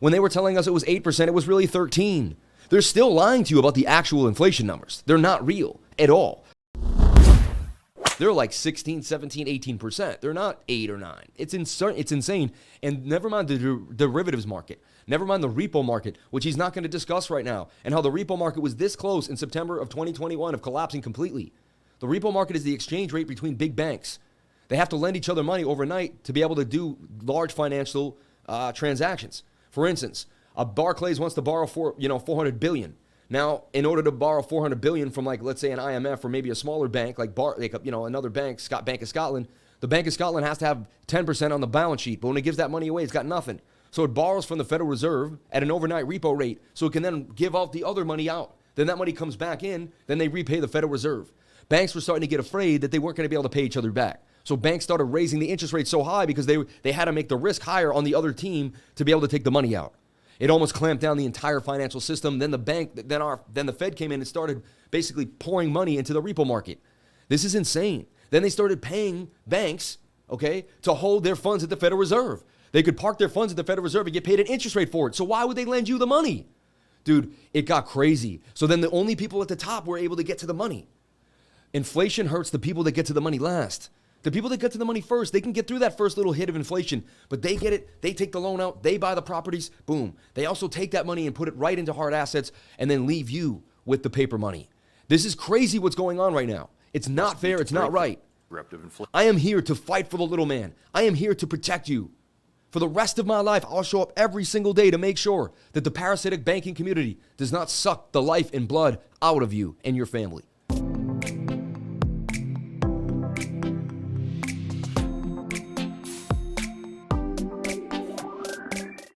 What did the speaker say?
When they were telling us it was 8%, it was really 13. They're still lying to you about the actual inflation numbers. They're not real at all. They're like 16, 17, 18%. They're not 8 or 9. It's insane. And never mind the derivatives market. Never mind the repo market, which he's not going to discuss right now, and how the repo market was this close in September of 2021 of collapsing completely. The repo market is the exchange rate between big banks. They have to lend each other money overnight to be able to do large financial transactions. For instance, a Barclays wants to borrow $400 billion. Now, in order to borrow $400 billion from, like, let's say an IMF or maybe a smaller bank like another bank, Bank of Scotland, the Bank of Scotland has to have 10% on the balance sheet. But when it gives that money away, it's got nothing. So it borrows from the Federal Reserve at an overnight repo rate, so it can then give out the other money out. Then that money comes back in, then they repay the Federal Reserve. Banks were starting to get afraid that they weren't going to be able to pay each other back. So banks started raising the interest rate so high because they had to make the risk higher on the other team to be able to take the money out. It almost clamped down the entire financial system. Then the Fed came in and started basically pouring money into the repo market. This is insane. Then they started paying banks, to hold their funds at the Federal Reserve. They could park their funds at the Federal Reserve and get paid an interest rate for it. So why would they lend you the money? Dude, it got crazy. So then the only people at the top were able to get to the money. Inflation hurts the people that get to the money last. The people that get to the money first, they can get through that first little hit of inflation, but they get it, they take the loan out, they buy the properties, boom. They also take that money and put it right into hard assets and then leave you with the paper money. This is crazy what's going on right now. It's not fair, it's not right. I am here to fight for the little man. I am here to protect you. For the rest of my life, I'll show up every single day to make sure that the parasitic banking community does not suck the life and blood out of you and your family.